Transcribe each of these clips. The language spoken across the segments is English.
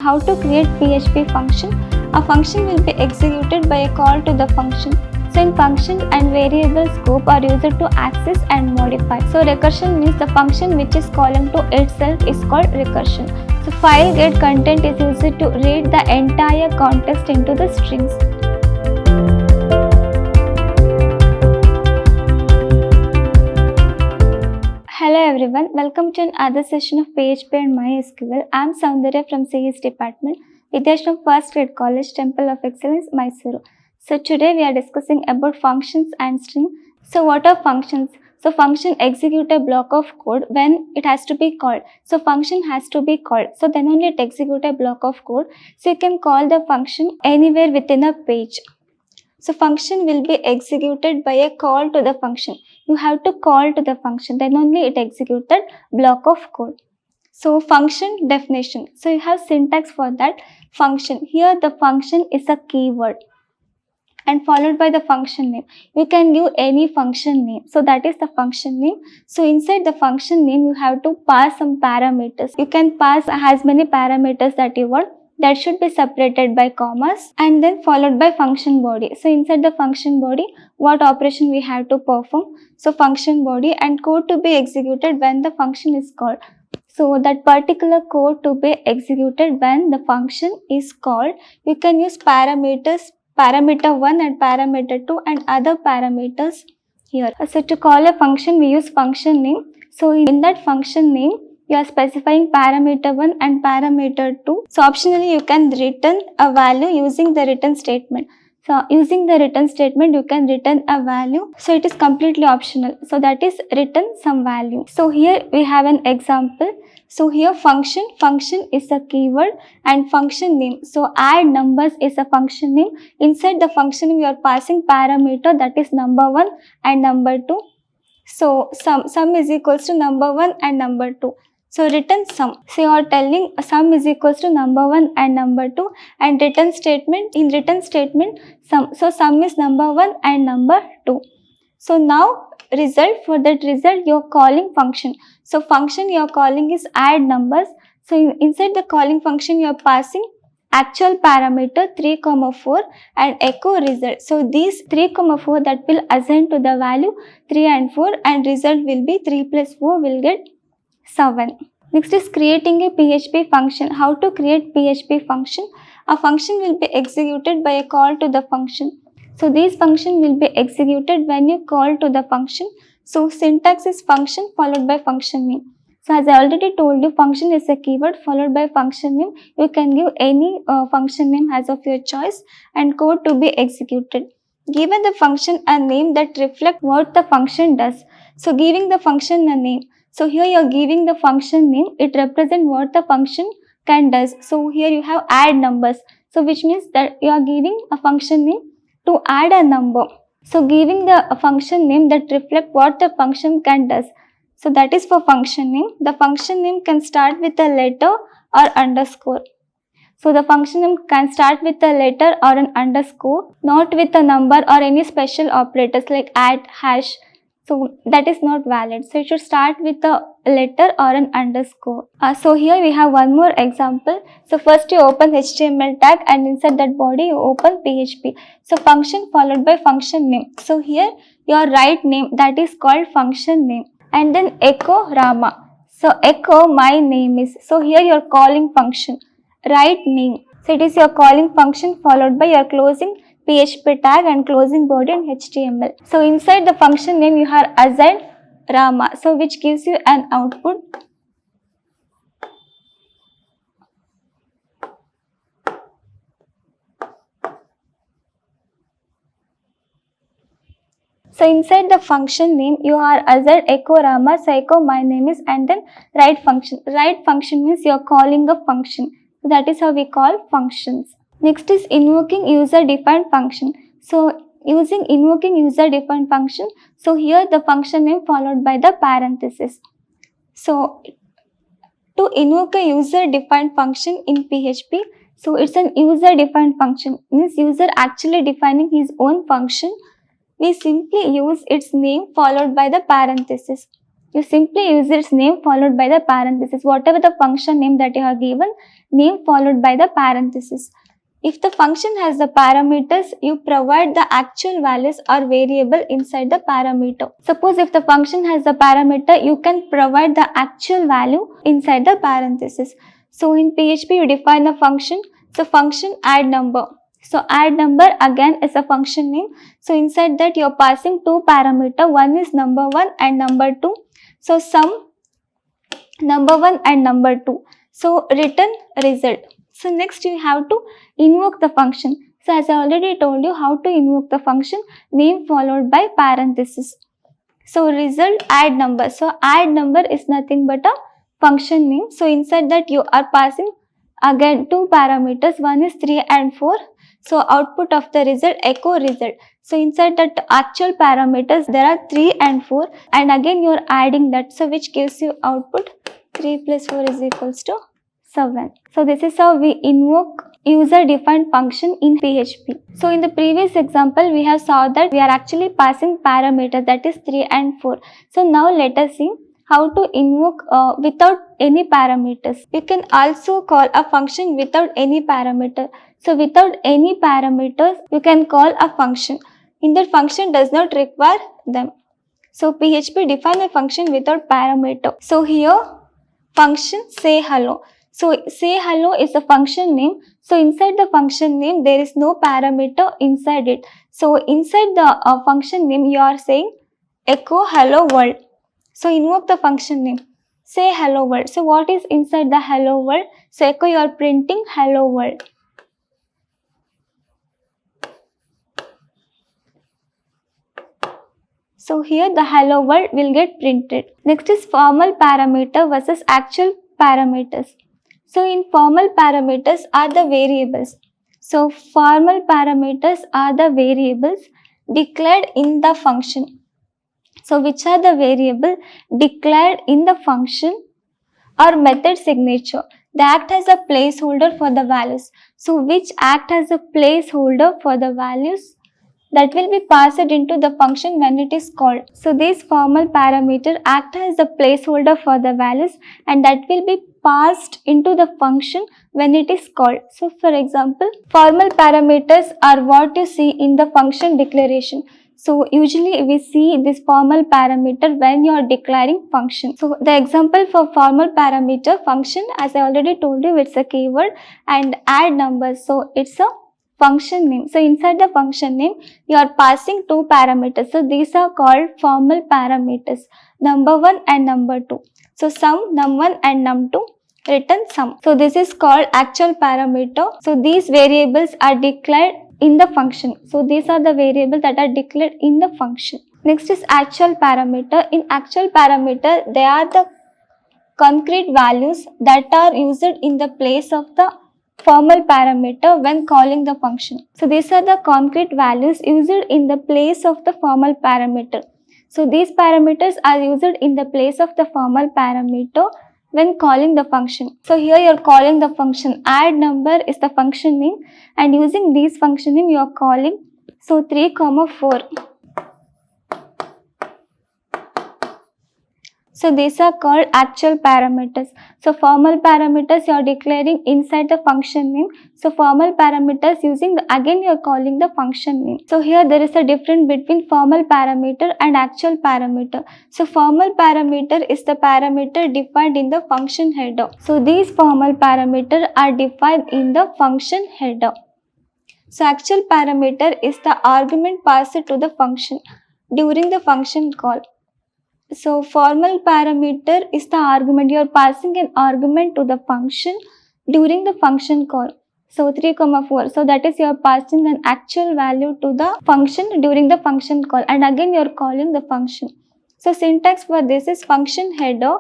How to create PHP function? A function will be executed by a call to the function. So in function and variable scope are used to access and modify. So recursion means the function which is calling to itself is called recursion. So file get content is used to read the entire context into the strings. Hello everyone, welcome to another session of PHP and MySQL. I am Soundarya from CS department, Vidhyaashram First Grade College, Temple of Excellence, MYSURU. So today we are discussing about functions and string. So what are functions? So function execute a block of code when it has to be called. So function has to be called. So then only it execute a block of code. So you can call the function anywhere within a page. So function will be executed by a call to the function. You have to call to the function, then only it executes that block of code. So function definition. So you have syntax for that function. Here the function is a keyword and followed by the function name. You can give any function name. So that is the function name. So inside the function name you have to pass some parameters. You can pass as many parameters that you want. That should be separated by commas and then followed by function body. So inside the function body, what operation we have to perform? So function body and code to be executed when the function is called. So that particular code to be executed when the function is called, you can use parameters, parameter 1 and parameter 2 and other parameters here. So to call a function, we use function name. So in that function name, you are specifying parameter 1 and parameter 2. So optionally you can return a value using the return statement. So using the return statement you can return a value. So it is completely optional. So that is return some value. So here we have an example. So here function is a keyword and function name. So add numbers is a function name. Inside the function we are passing parameter that is number 1 and number 2. So sum is equals to number 1 and number 2. So return sum. So you are telling sum is equals to number 1 and number 2 and return statement, in return statement sum. So sum is number 1 and number 2. So now result, for that result you are calling function. So function you are calling is add numbers. So inside the calling function you are passing actual parameter 3, 4 and echo result. So these 3, 4 that will assign to the value 3 and 4 and result will be 3 plus 4 will get 7. Next is creating a PHP function. How to create PHP function? A function will be executed by a call to the function. So this function will be executed when you call to the function. So syntax is function followed by function name. So as I already told you, function is a keyword followed by function name. You can give any function name as of your choice and code to be executed. Given the function a name that reflects what the function does. So giving the function a name. So here you are giving the function name, it represents what the function can does. So here you have add numbers. So which means that you are giving a function name to add a number. So giving the function name that reflect what the function can does. So that is for function name. The function name can start with a letter or underscore. So the function name can start with a letter or an underscore, not with a number or any special operators like @ hash. So that is not valid. So it should start with a letter or an underscore. So here we have one more example. So first you open HTML tag and inside that body you open PHP. So function followed by function name. So here your right name that is called function name and then echo Rama. So echo my name is. So here you are calling function. Right name. So it is your calling function followed by your closing PHP tag and closing body and HTML. So inside the function name you have assigned Rama, so which gives you an output. So inside the function name you are assigned echo Rama, so echo my name is and then write function. Write function means you are calling a function. So that is how we call functions. Next is invoking user-defined function. So using invoking user-defined function, so here the function name followed by the parenthesis. So to invoke a user-defined function in PHP, so it's an user-defined function. Means user actually defining his own function. We simply use its name followed by the parenthesis. You simply use its name followed by the parenthesis. Whatever the function name that you have given, name followed by the parenthesis. If the function has the parameters, you provide the actual values or variable inside the parameter. Suppose if the function has the parameter, you can provide the actual value inside the parenthesis. So in PHP, you define a function. So function add number. So add number again is a function name. So inside that you are passing two parameters. One is number 1 and number 2. So sum number 1 and number 2. So return result. So next you have to invoke the function. So as I already told you how to invoke the function, name followed by parenthesis. So result add number. So add number is nothing but a function name. So inside that you are passing again two parameters. One is 3 and 4. So output of the result echo result. So inside that actual parameters there are 3 and 4 and again you are adding that. So which gives you output 3 plus 4 is equals to 7. So this is how we invoke user defined function in PHP. So in the previous example we have saw that we are actually passing parameters, that is 3 and 4. So now let us see how to invoke without any parameters. You can also call a function without any parameter. So without any parameters you can call a function. In that function does not require them. So PHP define a function without parameter. So here function say hello. So say hello is a function name. So inside the function name there is no parameter inside it. So inside the function name you are saying echo hello world. So invoke the function name. Say hello world. So what is inside the hello world? So echo you are printing hello world. So here the hello world will get printed. Next is formal parameter versus actual parameters. So in formal parameters are the variables. So formal parameters are the variables declared in the function. So which are the variable declared in the function or method signature? They act as a placeholder for the values. So which act as a placeholder for the values that will be passed into the function when it is called. So these formal parameters act as a placeholder for the values and that will be passed into the function when it is called. So for example, formal parameters are what you see in the function declaration. So usually we see this formal parameter when you are declaring function. So the example for formal parameter function, as I already told you, it's a keyword, and add numbers. So it's a function name. So inside the function name you are passing two parameters. So these are called formal parameters, number 1 and number 2. So sum num1 and num2, return sum. So this is called actual parameter. So these variables are declared in the function. So these are the variables that are declared in the function. Next is actual parameter. In actual parameter they are the concrete values that are used in the place of the formal parameter when calling the function. So these are the concrete values used in the place of the formal parameter. So these parameters are used in the place of the formal parameter when calling the function. So here you are calling the function add number is the function name and using these function name you are calling. So 3, 4. So these are called actual parameters. So formal parameters you are declaring inside the function name. So formal parameters using again you are calling the function name. So here there is a difference between formal parameter and actual parameter. So formal parameter is the parameter defined in the function header. So these formal parameters are defined in the function header. So actual parameter is the argument passed to the function during the function call. So formal parameter is the argument. You are passing an argument to the function during the function call. So 3, 4. So that is you are passing an actual value to the function during the function call and again you are calling the function. So syntax for this is function header,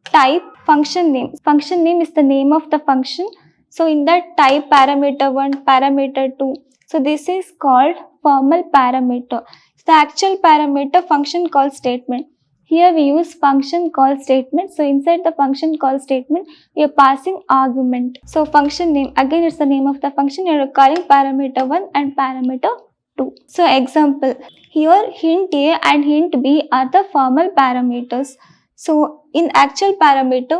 type, function name. Function name is the name of the function. So in that type parameter 1, parameter 2. So this is called formal parameter. So the actual parameter function call statement. Here we use function call statement. So inside the function call statement, we are passing argument. So function name, again it's the name of the function. You are calling parameter 1 and parameter 2. So example, here hint A and hint B are the formal parameters. So in actual parameter,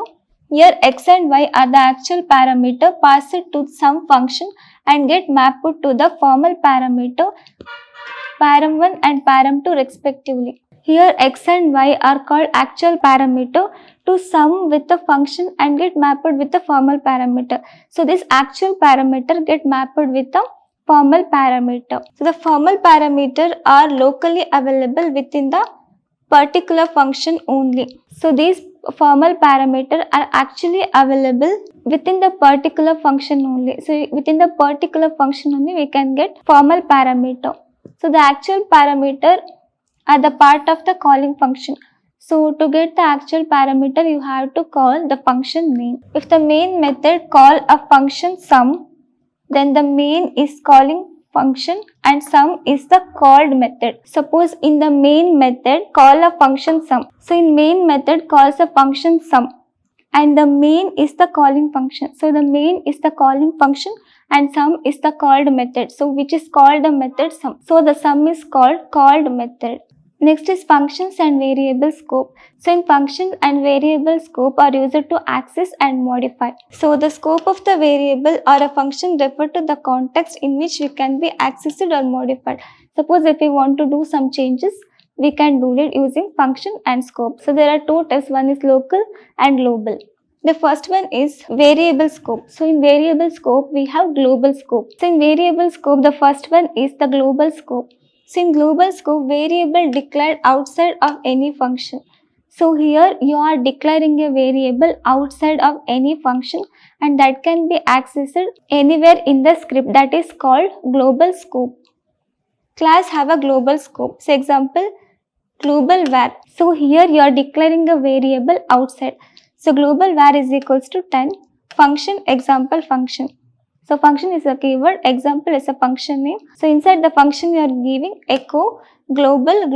here x and y are the actual parameter passed to some function and get mapped to the formal parameter param1 and param2 respectively. Here x and y are called actual parameter to sum with the function and get mapped with the formal parameter. So this actual parameter get mapped with the formal parameter. So the formal parameter are locally available within the particular function only. So these formal parameters are actually available within the particular function only. So within the particular function only we can get formal parameter. So the actual parameter are the part of the calling function. So to get the actual parameter you have to call the function name. If the main method call a function sum, then the main is calling function and sum is the called method. Suppose in the main method call a function sum. So in main method calls a function sum and the main is the calling function. So the main is the calling function and sum is the called method. So which is called the method sum. So the sum is called method. Next is functions and variable scope. So in function and variable scope are used to access and modify. So the scope of the variable or a function refer to the context in which it can be accessed or modified. Suppose if we want to do some changes, we can do it using function and scope. So there are two types, one is local and global. The first one is variable scope. So in variable scope, we have global scope. So in variable scope, the first one is the global scope. So in global scope, variable declared outside of any function. So here you are declaring a variable outside of any function and that can be accessed anywhere in the script, that is called global scope. Class have a global scope. So example, global var. So here you are declaring a variable outside. So global var is equals to 10. Function, example function. So function is a keyword, example is a function name. So inside the function you are giving echo global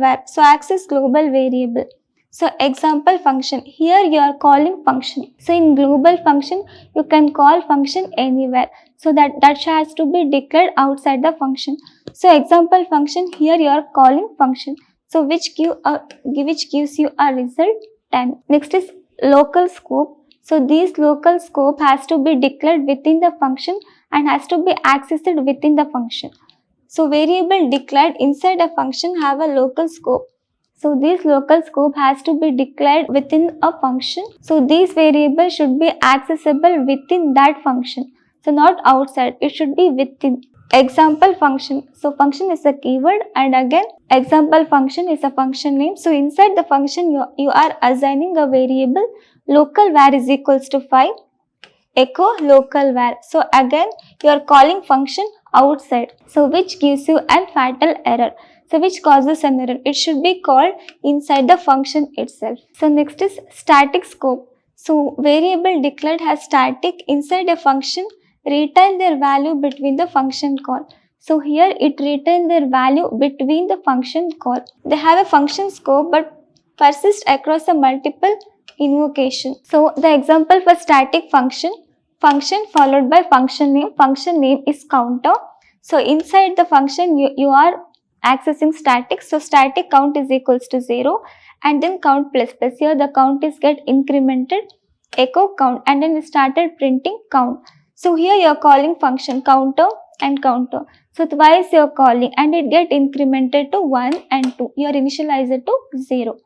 var. So access global variable. So example function, here you are calling function. So in global function you can call function anywhere. So that has to be declared outside the function. So example function, here you are calling function. So which gives you a result 10. Next is local scope. So this local scope has to be declared within the function and has to be accessed within the function. So variable declared inside a function have a local scope. So this local scope has to be declared within a function. So these variables should be accessible within that function. So not outside, it should be within. Example function. So function is a keyword and again example function is a function name. So inside the function you are assigning a variable local var is equals to 5, echo local var. So again you are calling function outside. So which gives you a fatal error. So which causes an error. It should be called inside the function itself. So next is static scope. So variable declared as static inside a function retain their value between the function call. So here it retain their value between the function call. They have a function scope but persist across a multiple invocation. So the example for static function followed by function name is counter. So inside the function you are accessing static. So static count is equals to 0 and then count plus. Here the count is get incremented, echo count, and then we started printing count. So here you are calling function counter and counter. So twice you are calling and it get incremented to 1 and 2. You are initialize it to 0.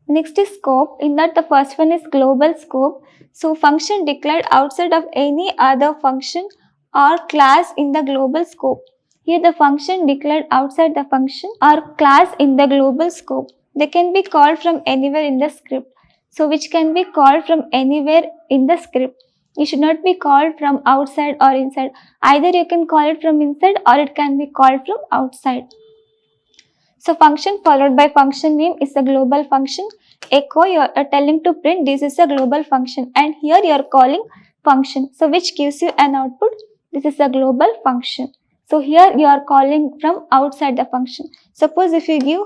Next is scope. In that the first one is global scope. So function declared outside of any other function or class in the global scope. Here the function declared outside the function or class in the global scope. They can be called from anywhere in the script. So which can be called from anywhere in the script. It should not be called from outside or inside. Either you can call it from inside or it can be called from outside. So function followed by function name is a global function. Echo, you are telling to print this is a global function and here you are calling function. So which gives you an output. This is a global function. So here you are calling from outside the function. Suppose if you give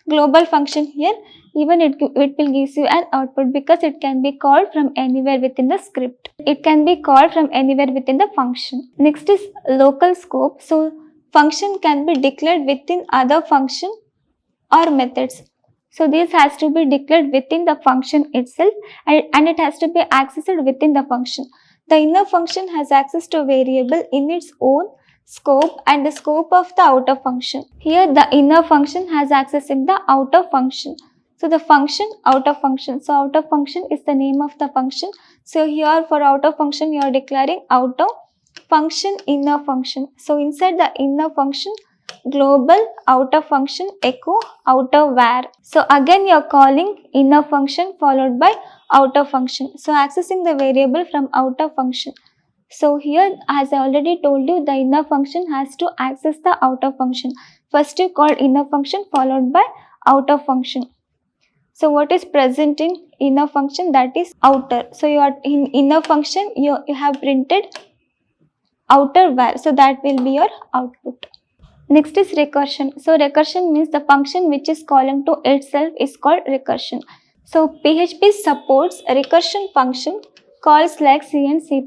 global function here, even it will give you an output because it can be called from anywhere within the script. It can be called from anywhere within the function. Next is local scope. So function can be declared within other function or methods. So this has to be declared within the function itself, and it has to be accessed within the function. The inner function has access to a variable in its own scope and the scope of the outer function. Here the inner function has access in the outer function. So the function, outer function. So outer function is the name of the function. So here for outer function you are declaring outer function, inner function. So inside the inner function, global outer function echo outer var. So again you are calling inner function followed by outer function. So accessing the variable from outer function. So here, as I already told you, the inner function has to access the outer function. First you call inner function followed by outer function. So what is present in inner function? That is outer. So you are in inner function, you have printed outer var. So that will be your output. Next is recursion. So recursion means the function which is calling to itself is called recursion. So PHP supports a recursion function calls like C and C++.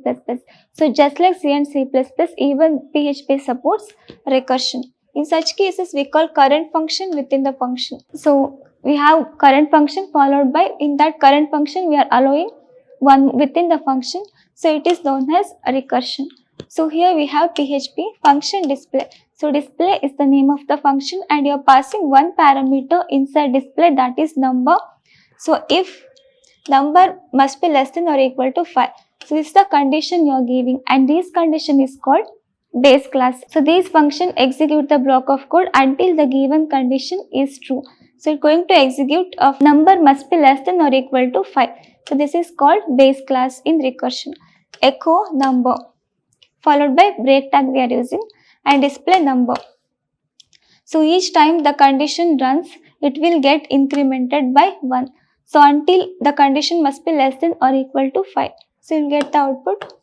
So just like C and C++, even PHP supports recursion. In such cases, we call current function within the function. So we have current function followed by, in that current function, we are allowing one within the function. So it is known as recursion. So here we have PHP function display. So display is the name of the function and you are passing one parameter inside display, that is number. So if number must be less than or equal to 5. So this is the condition you are giving and this condition is called base class. So this function execute the block of code until the given condition is true. So it's going to execute of number must be less than or equal to 5. So this is called base class in recursion. Echo number followed by break tag we are using and display number. So each time the condition runs, it will get incremented by 1. So until the condition must be less than or equal to 5. So you will get the output.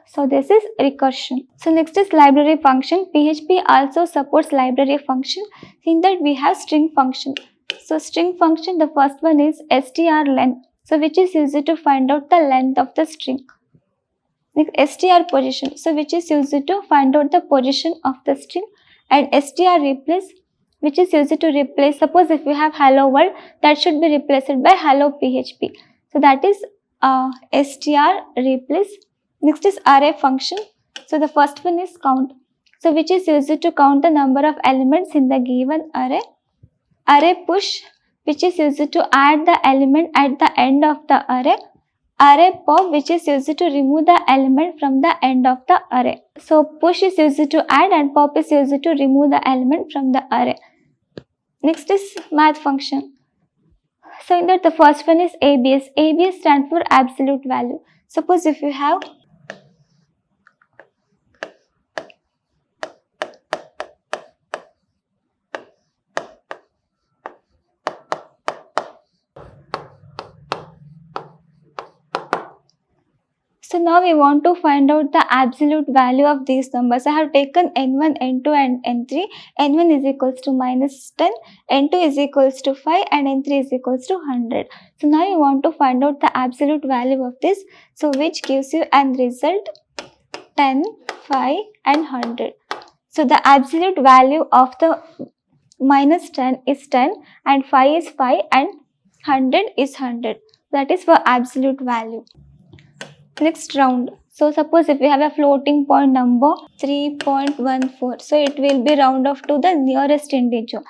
So this is recursion. So next is library function. PHP also supports library function. In that we have string function. So string function, the first one is strlen. So which is used to find out the length of the string. Next str position. So which is used to find out the position of the string, and str replace, which is used to replace, suppose if you have hello world, that should be replaced by hello PHP. So that is str replace. Next is array function. So the first one is count. So which is used to count the number of elements in the given array. Array push, which is used to add the element at the end of the array. Array pop, which is used to remove the element from the end of the array. So push is used to add and pop is used to remove the element from the array. Next is math function. So in that the first one is ABS. ABS stands for absolute value. Suppose if you have So now we want to find out the absolute value of these numbers. I have taken n1, n2 and n3. n1 is equals to minus 10, n2 is equals to 5 and n3 is equals to 100. So now you want to find out the absolute value of this. So which gives you an result 10, 5 and 100. So the absolute value of the minus 10 is 10 and 5 is 5 and 100 is 100. That is for absolute value. Next round. So suppose if we have a floating point number 3.14. So it will be round off to the nearest integer.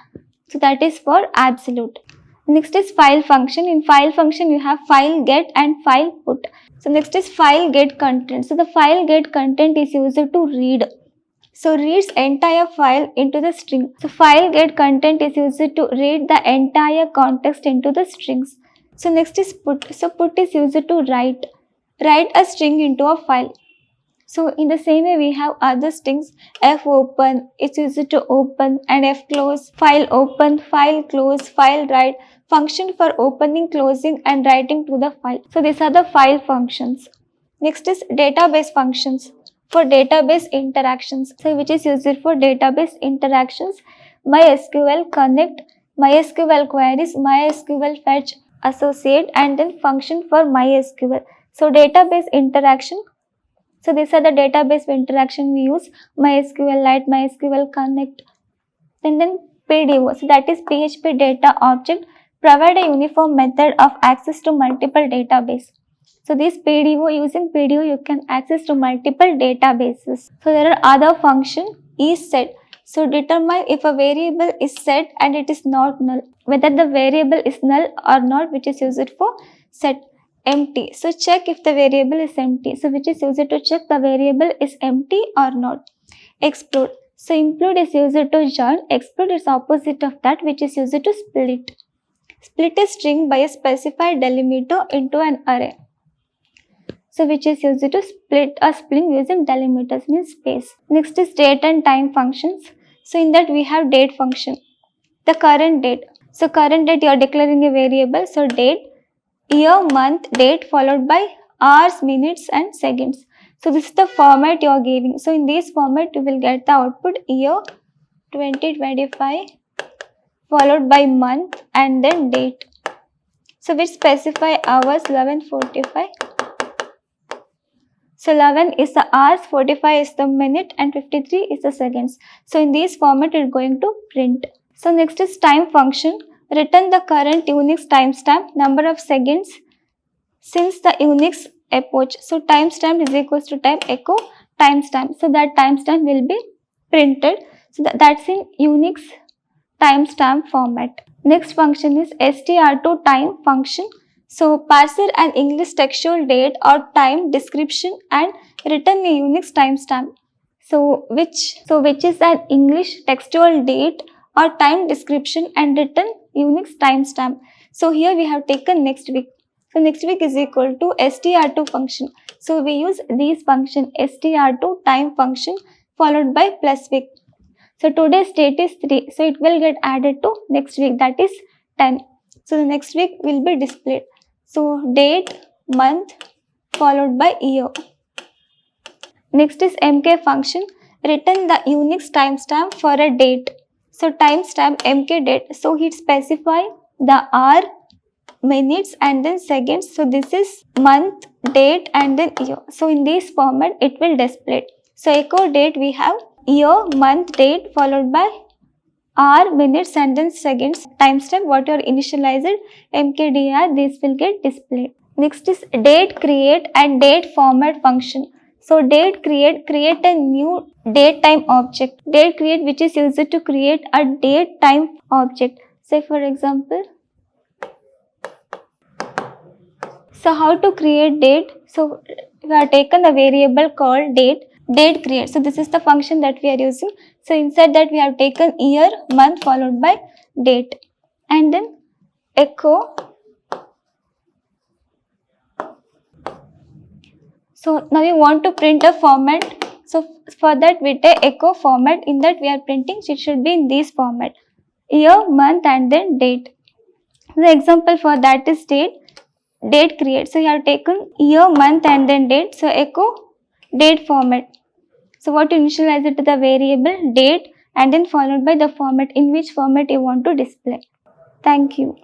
So that is for absolute. Next is file function. In file function you have file get and file put. So next is file get content. So the file get content is used to read. So reads entire file into the string. So file get content is used to read the entire context into the strings. So next is put. So put is used to write a string into a file. So in the same way we have other strings. F open, it's used to open, and F close, file open, file close, file write, function for opening, closing and writing to the file. So these are the file functions. Next is database functions for database interactions. So which is used for database interactions. MySQL connect, MySQL queries, MySQL fetch, associate, and then function for MySQL. So database interaction. So these are the database interaction we use. MySQL Lite, MySQL Connect, Then PDO, so that is PHP data object, provide a uniform method of access to multiple database. So this PDO, using PDO you can access to multiple databases. So there are other function, is set. So determine if a variable is set and it is not null, whether the variable is null or not, which is used for set. Empty, so check if the variable is empty, so which is used to check the variable is empty or not. Explode, so include is used to join, exclude is opposite of that, which is used to split. Split a string by a specified delimiter into an array, so which is used to split a string using delimiters, means space. Next is date and time functions. So in that we have date function, the current date. So current date you are declaring a variable, so date, year, month, date followed by hours, minutes and seconds. So this is the format you are giving. So in this format you will get the output year 2025 followed by month and then date. So we specify hours 11:45. So 11 is the hours, 45 is the minute and 53 is the seconds. So in this format it is going to print. So next is time function. Return the current Unix timestamp, number of seconds since the Unix epoch. So timestamp is equals to type echo timestamp. So that timestamp will be printed. So that's in Unix timestamp format. Next function is str2 time function. So parser an English textual date or time description and return a Unix timestamp. So which is an English textual date or time description and return Unix timestamp. So here we have taken next week. So next week is equal to str2 function. So we use these function str2 time function followed by plus week. So today's date is 3. So it will get added to next week, that is 10. So the next week will be displayed. So date, month followed by year. Next is mk function. Return the Unix timestamp for a date. So timestamp mk date. So it specify the hour, minutes and then seconds. So this is month, date and then year. So in this format it will display. So echo date we have year, month, date followed by hour, minutes and then seconds. Timestamp what you are initialized mkdir, this will get displayed. Next is date create and date format function. So date create a new date time object. Date create which is used to create a date time object. Say for example, so how to create date? So we have taken a variable called date create. So this is the function that we are using. So inside that we have taken year, month followed by date and then echo. So now we want to print a format. So for that we take echo format. In that we are printing, it should be in this format, year, month and then date. The example for that is date create. So you have taken year, month and then date. So echo date format. So what you initialize it to the variable date and then followed by the format, in which format you want to display. Thank you.